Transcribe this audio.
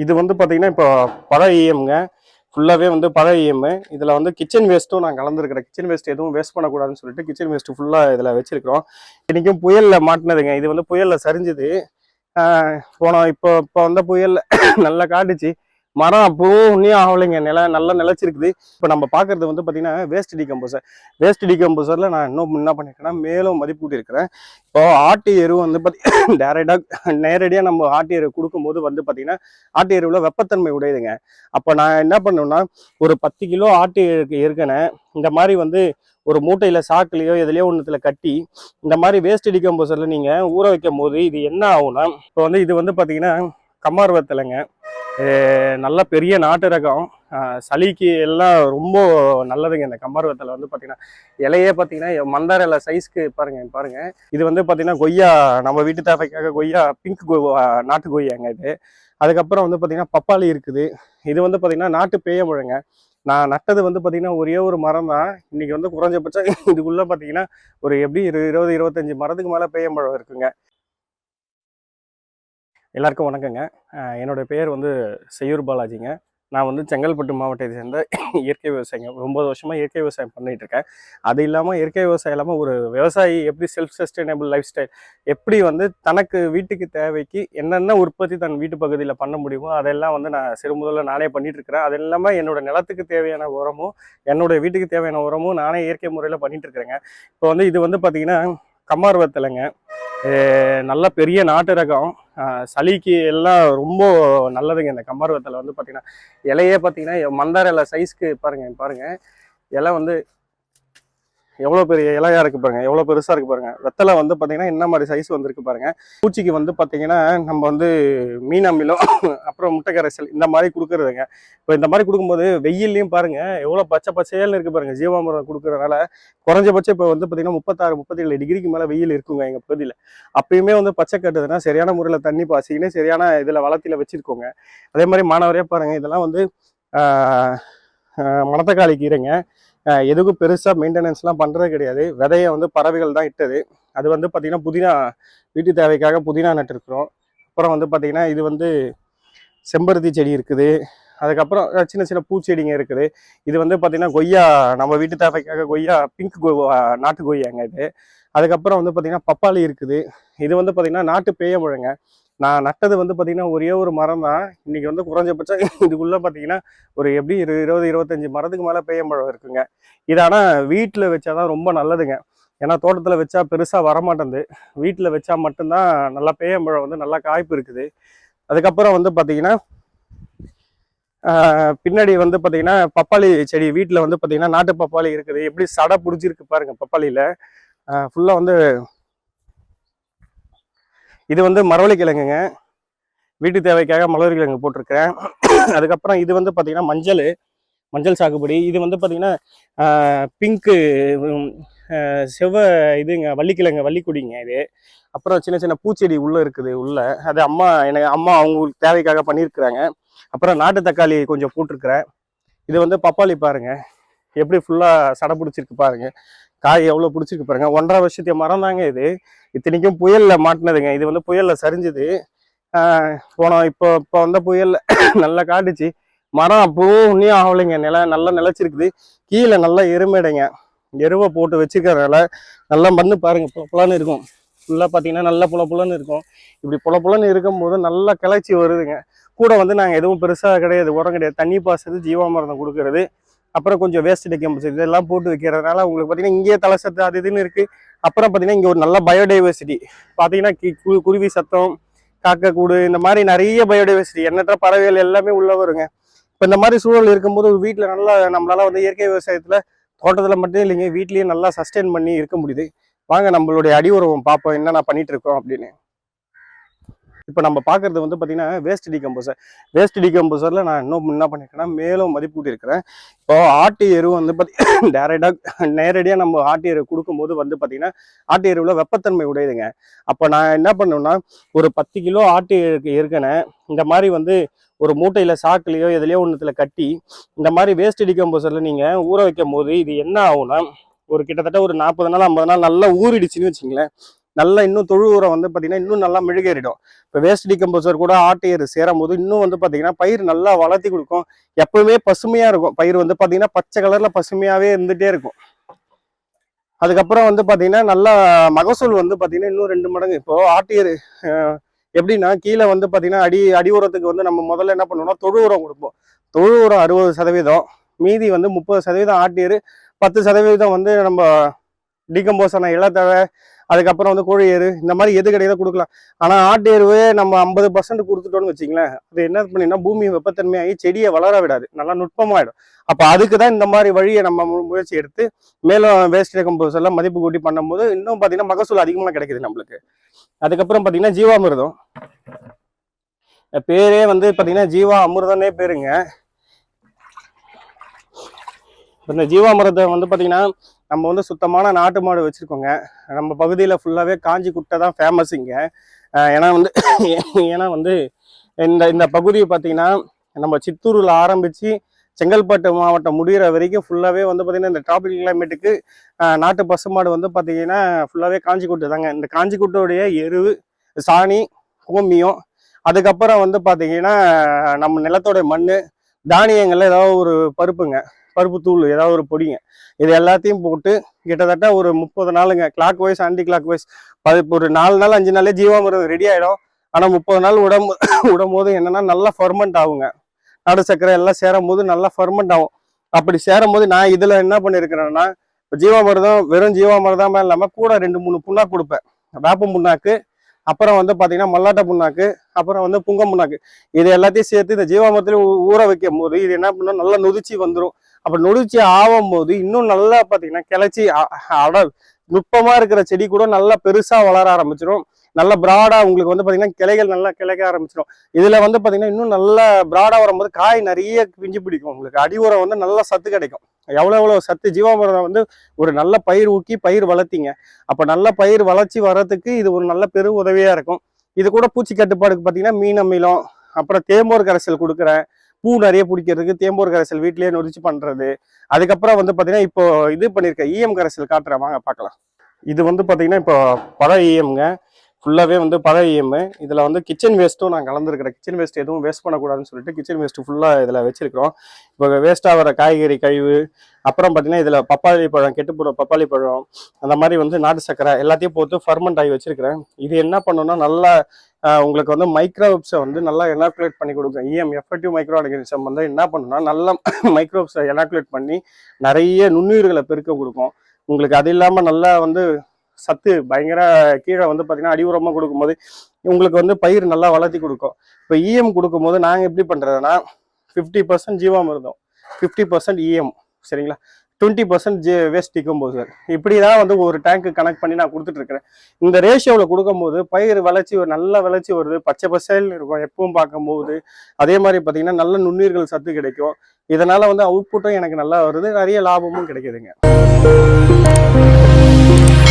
இது வந்து பார்த்தீங்கன்னா, இப்போ பழைய இஎம்ங்க. ஃபுல்லாவே வந்து பழைய இஎம். இதுல வந்து கிச்சன் வேஸ்ட்டும் நான் கலந்துருக்கிறேன். கிச்சன் வேஸ்ட் எதுவும் வேஸ்ட் பண்ணக்கூடாதுன்னு சொல்லிட்டு கிச்சன் வேஸ்ட் ஃபுல்லா இதுல வச்சிருக்கிறோம். இன்னைக்கும் புயல்ல மாட்டினதுங்க. இது வந்து புயல்ல சரிஞ்சுது. போனோம் இப்போ இப்போ வந்த புயல்ல நல்லா காட்டுச்சு. மரம் அப்பவும் ஒன்றும் ஆகலைங்க. நல்லா நிலச்சிருக்குது. இப்போ நம்ம பார்க்கறது வந்து பார்த்தீங்கன்னா வேஸ்ட் டிகம்போசர். வேஸ்ட் டிகம்போசரில் நான் இன்னும் என்ன பண்ணியிருக்கேன்னா மேலும் மதிப்பு கூட்டியிருக்கிறேன். இப்போ ஆட்டு எரு வந்து பார்த்தீங்கன்னா நேரடியாக நம்ம ஆட்டு எரு கொடுக்கும்போது வந்து பார்த்தீங்கன்னா ஆட்டு எருவில் வெப்பத்தன்மை உடையுதுங்க. அப்போ நான் என்ன பண்ணுவேன்னா ஒரு 10 கிலோ ஆட்டு எருக்கனை இந்த மாதிரி வந்து ஒரு மூட்டையில் சாக்குலையோ எதுலையோ ஒன்றுத்துல கட்டி இந்த மாதிரி வேஸ்ட் டிகம்போசரில் நீங்கள் ஊற வைக்கும் போது இது என்ன ஆகும்னா, இப்போ வந்து இது வந்து பார்த்தீங்கன்னா கம்மார் வெத்தலைங்க. நல்ல பெரிய நாட்டு ரகம். சளிக்கு எல்லாம் ரொம்ப நல்லதுங்க. இந்த கம்மார் வெத்தலை வந்து பார்த்தீங்கன்னா இலையே பார்த்தீங்கன்னா மந்தார இலை சைஸ்க்கு பாருங்க. இது வந்து பார்த்தீங்கன்னா கொய்யா, நம்ம வீட்டு தேவைக்காக கொய்யா, பிங்க் நாட்டு கொய்யாங்க இது. அதுக்கப்புறம் வந்து பார்த்தீங்கன்னா பப்பாளி இருக்குது. இது வந்து பார்த்தீங்கன்னா நாட்டு பேயம்பழங்க. நான் நட்டது வந்து பார்த்தீங்கன்னா ஒரே ஒரு மரம் தான். இன்னைக்கு வந்து குறைஞ்சபட்சம் இதுக்குள்ள பார்த்தீங்கன்னா ஒரு எப்படி 20-25 மரத்துக்கு மேலே பேயம்பழம் இருக்குங்க. எல்லாருக்கும் வணக்கங்க. என்னோட பேர் வந்து செய்யூர் பாலாஜிங்க. நான் வந்து செங்கல்பட்டு மாவட்டத்தை சேர்ந்த இயற்கை விவசாயிங்க. 9 வருஷமா இயற்கை விவசாயம் பண்ணிட்டு இருக்கேன். அது இல்லாமல் இயற்கை விவசாயம் இல்லாமல் ஒரு விவசாயி எப்படி செல்ஃப் சஸ்டைனபிள் லைஃப் ஸ்டைல் எப்படி வந்து தனக்கு வீட்டுக்கு தேவைக்கு என்னென்ன உற்பத்தி தன் வீட்டு பகுதியில் பண்ண முடியுமோ அதெல்லாம் வந்து நான் சிறுமுதல்ல நானே பண்ணிட்டு இருக்கிறேன். அது இல்லாமல் என்னோட நிலத்துக்கு தேவையான உரமும் என்னோட வீட்டுக்கு தேவையான உரமும் நானே இயற்கை முறையில் பண்ணிட்டு இருக்கிறேங்க. இப்போ வந்து இது வந்து பார்த்தீங்கன்னா கம்மார் வெத்தலைங்க. நல்ல பெரிய நாட்டு ரகம். சளிக்கு எல்லாம் ரொம்ப நல்லதுங்க. இந்த கம்மார் வெத்தலை வந்து பார்த்தீங்கன்னா இலையே பார்த்தீங்கன்னா மந்தார இலை சைஸ்க்கு பாருங்க. இலை வந்து எவ்வளோ பெரிய இலையா இருக்கு பாருங்க, எவ்வளோ பெருசா இருக்கு பாருங்க. வெத்தலை வந்து பார்த்தீங்கன்னா என்ன மாதிரி சைஸ் வந்துருக்கு பாருங்க. பூச்சிக்கு வந்து பார்த்தீங்கன்னா நம்ம வந்து மீன் அமிலம் அப்புறம் முட்டை கரைசல் இந்த மாதிரி கொடுக்குறதுங்க. இப்போ இந்த மாதிரி கொடுக்கும்போது வெயில்லையும் பாருங்க எவ்வளோ பச்சை பச்சையல்னு இருக்கு பாருங்க. ஜீவாமிரம் கொடுக்குறதுனால குறைஞ்சபட்சம் இப்போ வந்து பார்த்தீங்கன்னா 36-37 டிகிரிக்கு மேலே வெயில் இருக்குங்க எங்கள் பகுதியில். அப்பயுமே வந்து பச்சை கட்டுதுன்னா சரியான முறையில் தண்ணி பாசிக்கின்னு சரியான இதில் வளர்த்தியில் வச்சிருக்கோங்க. அதே மாதிரி மாணவரே பாருங்க, இதெல்லாம் வந்து மணத்தக்காளி கீரைங்க. எதுக்கும் பெருசாக மெயின்டெனன்ஸ்லாம் பண்ணுறது கிடையாது. விதையை வந்து பறவைகள் தான் இட்டது. அது வந்து பார்த்திங்கன்னா புதினா, வீட்டு தேவைக்காக புதினா நட்டுருக்குறோம். அப்புறம் வந்து பார்த்திங்கன்னா இது வந்து செம்பருத்தி செடி இருக்குது. அதுக்கப்புறம் சின்ன சின்ன பூச்செடிங்க இருக்குது. இது வந்து பார்த்திங்கன்னா கொய்யா, நம்ம வீட்டு தேவைக்காக கொய்யா, பிங்க் நாட்டு கொய்யாங்க இது. அதுக்கப்புறம் வந்து பார்த்திங்கன்னா பப்பாளி இருக்குது. இது வந்து பார்த்திங்கன்னா நாட்டு பேயம்பழங்க. நான் நட்டது வந்து பார்த்தீங்கன்னா ஒரே ஒரு மரம் தான். இன்னைக்கு வந்து குறைஞ்சபட்சம் இதுக்குள்ள பார்த்தீங்கன்னா ஒரு எப்படி 20-25 மரத்துக்கு மேலே பேயம்பழம் இருக்குங்க. இது ஆனால் வீட்டில் வச்சாதான் ரொம்ப நல்லதுங்க. ஏன்னா தோட்டத்தில் வச்சா பெருசாக வரமாட்டேங்குது. வீட்டில் வச்சா மட்டும்தான் நல்லா பேயம்பழம் வந்து நல்லா காய்ப்பு இருக்குது. அதுக்கப்புறம் வந்து பார்த்தீங்கன்னா பின்னாடி வந்து பார்த்தீங்கன்னா பப்பாளி செடி வீட்டில் வந்து பார்த்தீங்கன்னா நாட்டு பப்பாளி இருக்குது. எப்படி சடை பிடிச்சிருக்கு பாருங்க பப்பாளியில். ஃபுல்லாக வந்து இது வந்து மரவள்ளி கிழங்குங்க. வீட்டு தேவைக்காக மரவள்ளி கிழங்கு போட்டிருக்கிறேன். அதுக்கப்புறம் இது வந்து பார்த்தீங்கன்னா மஞ்சள் சாகுபடி. இது வந்து பார்த்தீங்கன்னா பிங்க்கு இதுங்க வள்ளிக்கொடிங்க இது. அப்புறம் சின்ன சின்ன பூச்செடி உள்ளே இருக்குது உள்ள. அது அம்மா அவங்களுக்கு தேவைக்காக பண்ணியிருக்கிறாங்க. அப்புறம் நாட்டு தக்காளி கொஞ்சம் போட்டிருக்கிறேன். இது வந்து பப்பாளி பாருங்க எப்படி ஃபுல்லாக சடை பிடிச்சிருக்கு பாருங்க. காய் எவ்வளோ பிடிச்சிருக்கு பாருங்க. 1.5 வருஷத்திய மரம் தாங்க இது. இத்தனைக்கும் புயல்ல மாட்டினதுங்க. இது வந்து புயல்ல சரிஞ்சுது. போனோம் இப்போ இப்போ வந்த புயல்ல நல்லா காட்டுச்சு. மரம் அப்பவும் ஒன்றும் ஆகலைங்க. நல்லா நிலச்சிருக்குது. கீழே நல்லா எருமைடைங்க. எருவை போட்டு வச்சுக்கிறதுனால நல்லா மண்ணு பாருங்க புலப்புலன்னு இருக்கும். ஃபுல்லாக பார்த்தீங்கன்னா நல்லா புலப்புலன்னு இருக்கும். இப்படி புலப்புலன்னு இருக்கும்போது நல்லா கிளச்சி வருதுங்க. கூட வந்து நாங்கள் எதுவும் பெருசாக கிடையாது, உரம் கிடையாது. தண்ணி பாசுறது, ஜீவாமிர்தம் கொடுக்கறது, அப்புறம் கொஞ்சம் வேஸ்ட் டிகம்போசர் இதெல்லாம் போட்டு வைக்கிறதுனால உங்களுக்கு பார்த்தீங்கன்னா இங்கேயே தலை சத்து அது இதுன்னு இருக்குது. அப்புறம் பார்த்தீங்கன்னா இங்கே ஒரு நல்ல பயோடைவர்சிட்டி பார்த்தீங்கன்னா குருவி சத்தம், காக்கக்கூடு, இந்த மாதிரி நிறைய பயோடைவர்சிட்டி எண்ணற்ற பறவைகள் எல்லாமே உள்ள வருங்க. இப்போ இந்த மாதிரி சூழல் இருக்கும்போது ஒரு வீட்டில் நல்லா நம்மளால வந்து இயற்கை விவசாயத்தில் தோட்டத்தில் மட்டும் இல்லைங்க வீட்லேயே நல்லா சஸ்டெயின் பண்ணி இருக்க முடியுது. வாங்க நம்மளுடைய அடி உரம் பார்ப்போம் என்னென்ன பண்ணிட்டு இருக்கோம் அப்படின்னு. இப்போ நம்ம பார்க்குறது வந்து பார்த்தீங்கன்னா வேஸ்ட் டிகம்போசரில் நான் இன்னும் என்ன பண்ணியிருக்கேன்னா மேலும் மதிப்பு கூட்டியிருக்கிறேன். இப்போ ஆட்டு எரு வந்து பார்த்தீங்கன்னா நேரடியாக நம்ம ஆட்டு எரு கொடுக்கும்போது வந்து பார்த்தீங்கன்னா ஆட்டு எருவில் வெப்பத்தன்மை உடையுதுங்க. அப்போ நான் என்ன பண்ணுவேன்னா ஒரு 10 கிலோ ஆட்டு எருக்கனை இந்த மாதிரி வந்து ஒரு மூட்டையில் சாக்குலையோ எதுலையோ ஒன்றுத்துல கட்டி இந்த மாதிரி வேஸ்ட் டிகம்போசரில் நீங்கள் ஊற வைக்கும் போது இது என்ன ஆகும்னா ஒரு கிட்டத்தட்ட ஒரு 40 நாள் 50 நாள் நல்லா ஊறிடுச்சுன்னு வச்சுங்களேன். நல்லா இன்னும் தொழு உரம் வந்து பார்த்தீங்கன்னா இன்னும் நல்லா மெழுகேறிடும். இப்போ வேஸ்ட் டிகம்போசர் கூட ஆட்டு எரு சேரும் போது இன்னும் வந்து பார்த்தீங்கன்னா பயிர் நல்லா வளர்த்தி கொடுக்கும். எப்பவுமே பசுமையாக இருக்கும் பயிர் வந்து பார்த்தீங்கன்னா பச்சை கலரில் பசுமையாகவே இருந்துகிட்டே இருக்கும். அதுக்கப்புறம் வந்து பார்த்தீங்கன்னா நல்லா மகசூல் வந்து பார்த்தீங்கன்னா இன்னும் 2 மடங்கு. இப்போ ஆட்டு எரு எப்படின்னா கீழே வந்து பார்த்தீங்கன்னா அடி உரத்துக்கு வந்து நம்ம முதல்ல என்ன பண்ணுவோம்னா தொழு உரம் கொடுப்போம். தொழு உரம் 60%, மீதி வந்து 30% ஆட்டு எரு, 10% வந்து நம்ம டிகம்போசர் இலத்தழை, அதுக்கப்புறம் வந்து கோழி எரு, இந்த மாதிரி எது கிடையாதோ கொடுக்கலாம். ஆனால் ஆட்டு எருவே நம்ம 50% கொடுத்துட்டோம்னு வச்சிங்களேன், அது என்ன பண்ணினா பூமி வெப்பத்தன்மையாகி செடியை வளர விடாது, நல்லா நுட்பமாயிடும். அப்போ அதுக்கு தான் இந்த மாதிரி வழியை நம்ம முயற்சி எடுத்து மேலும் வேஸ்ட் டிகம்போசர்லாம் மதிப்பு கூட்டி பண்ணும்போது இன்னும் பார்த்தீங்கன்னா மகசூல் அதிகமாக கிடைக்குது நம்மளுக்கு. அதுக்கப்புறம் பார்த்தீங்கன்னா ஜீவாமிர்தம், பேரே வந்து பார்த்தீங்கன்னா ஜீவா அமிர்தம்னே பேருங்க. இந்த ஜீவாமிர்தத்தை வந்து பார்த்தீங்கன்னா நம்ம வந்து சுத்தமான நாட்டு மாடு வச்சுருக்கோங்க. நம்ம பகுதியில் ஃபுல்லாகவே காஞ்சி குட்டை தான் ஃபேமஸ் இங்கே. ஏன்னா வந்து இந்த பகுதியை பார்த்தீங்கன்னா நம்ம சித்தூரில் ஆரம்பித்து செங்கல்பட்டு மாவட்டம் முடிகிற வரைக்கும் ஃபுல்லாகவே வந்து பார்த்திங்கன்னா இந்த டிராபிக் கிளைமேட்டுக்கு நாட்டு பசுமாடு வந்து பார்த்திங்கன்னா ஃபுல்லாகவே காஞ்சி குட்டு தாங்க. இந்த காஞ்சி குட்டோடைய எரு, சாணி, கோமியம், அதுக்கப்புறம் வந்து பார்த்திங்கன்னா நம்ம நிலத்தோடைய மண், தானியங்களில் ஏதாவது ஒரு பருப்பு தூள், ஏதாவது ஒரு பொடிங்க, இது எல்லாத்தையும் போட்டு கிட்டத்தட்ட ஒரு 30 நாளுங்க, clockwise anticlockwise ஒரு 4 நாள் 5 நாளே ஜீவாமிர்தம் ரெடி ஆகிடும். ஆனால் 30 நாள் விடும்போது என்னென்னா நல்லா ஃபர்மெண்ட் ஆகுங்க. நாடு சர்க்கரை எல்லாம் சேரும் போது நல்லா ஃபர்மெண்ட் ஆகும். அப்படி சேரும் போது நான் இதில் என்ன பண்ணியிருக்கிறேன்னா ஜீவாமிர்தம் வெறும் ஜீவாமிர்தமாக இல்லாமல் கூட 2-3 புண்ணாக்கு கொடுப்பேன். வேப்பம் புண்ணாக்கு, அப்புறம் வந்து பார்த்தீங்கன்னா மல்லாட்டை புண்ணாக்கு, அப்புறம் வந்து புங்க புண்ணாக்கு, இது எல்லாத்தையும் சேர்த்து இந்த ஜீவாமிர்தத்தில் ஊற வைக்கும் போது இது என்ன பண்ணணும், நல்லா நொதிச்சு வந்துடும். அப்போ நொடிச்சு ஆகும் போது இன்னும் நல்லா பார்த்தீங்கன்னா கிளச்சி நுட்பமாக இருக்கிற செடி கூட நல்லா பெருசாக வளர ஆரம்பிச்சிடும். நல்லா ப்ராடாக உங்களுக்கு வந்து பார்த்தீங்கன்னா கிளைகள் நல்லா கிளைக்க ஆரம்பிச்சிடும். இதில் வந்து பார்த்தீங்கன்னா இன்னும் நல்லா ப்ராடாக வரும்போது காய் நிறைய பிஞ்சு பிடிக்கும். உங்களுக்கு அடி உரம் வந்து நல்லா சத்து கிடைக்கும். எவ்வளோ சத்து ஜீவாமிர்தம் வந்து ஒரு நல்ல பயிர் ஊக்கி பயிர் வளர்த்திங்க. அப்போ நல்ல பயிர் வளர்ச்சி வர்றதுக்கு இது ஒரு நல்ல பெரு உதவியாக இருக்கும். இது கூட பூச்சி கட்டுப்பாடுக்கு பார்த்தீங்கன்னா மீன் அமிலம், அப்புறம் தேம்போர் கரைசல் கொடுக்குறேன். பூ நிறைய பிடிக்கிறதுக்கு தேம்போர் கரைசல் வீட்டிலேயே நொடிச்சு பண்ணுறது. அதுக்கப்புறம் வந்து பார்த்தீங்கன்னா இப்போ இது பண்ணியிருக்கேன், இஎம் கரைசல் காட்டுறேன், வாங்க பார்க்கலாம். இது வந்து பார்த்தீங்கன்னா இப்போ பழைய இஎம்ங்க, ஃபுல்லாகவே வந்து பழைய இஎம். இதில் வந்து கிச்சன் வேஸ்ட்டும் நான் கலந்துருக்கிறேன். கிச்சன் வேஸ்ட் எதுவும் வேஸ்ட் பண்ணக்கூடாதுன்னு சொல்லிட்டு கிச்சன் வேஸ்ட்டு ஃபுல்லாக இதில் வச்சிருக்கிறோம். இப்போ வேஸ்ட்டாக வர காய்கறி கழிவு, அப்புறம் பார்த்தீங்கன்னா இதில் பப்பாளி பழம், கெட்டுப்போட பப்பாளி பழம், அந்த மாதிரி வந்து நாட்டு சக்கரை எல்லாத்தையும் போட்டு ஃபர்மெண்ட் ஆகி வச்சிருக்கிறேன். இது என்ன பண்ணணும்னா நல்லா உங்களுக்கு வந்து மைக்ரோப்ஸை வந்து நல்லா எனாக்குலேட் பண்ணி கொடுக்கும். இஎம் எஃபெக்டிவ் மைக்ரோ ஆர்கானிசம் வந்து என்ன பண்ணுன்னா நல்லா மைக்ரோப்ஸை எனாக்குலேட் பண்ணி நிறைய நுண்ணுயிர்களை பெருக்க கொடுக்கும் உங்களுக்கு. அது இல்லாமல் நல்லா வந்து சத்து பயங்கர கீழே வந்து பார்த்தீங்கன்னா அடி உரமாக கொடுக்கும்போது உங்களுக்கு வந்து பயிர் நல்லா வளர்த்தி கொடுக்கும். இப்போ இஎம் கொடுக்கும்போது நாங்கள் எப்படி பண்ணுறதுன்னா 50% ஜீவாமிர்தம், 50% இஎம், சரிங்களா, 20% வேஸ்ட் டிகம்போசர், இப்படி தான் வந்து ஒரு டேங்க்கு கனெக்ட் பண்ணி நான் கொடுத்துட்ருக்கிறேன். இந்த ரேஷியோவில் கொடுக்கும்போது பயிர் வளர்ச்சி ஒரு நல்ல வளர்ச்சி வருது, பச்சை பசேல்னு இருக்கும் எப்பவும் பார்க்கும்போது. அதே மாதிரி பார்த்தீங்கன்னா நல்ல நுண்ணுயிர்கள் சத்து கிடைக்கும். இதனால் வந்து அவுட்புட்டும் எனக்கு நல்லா வருது, நிறைய லாபமும் கிடைக்குதுங்க.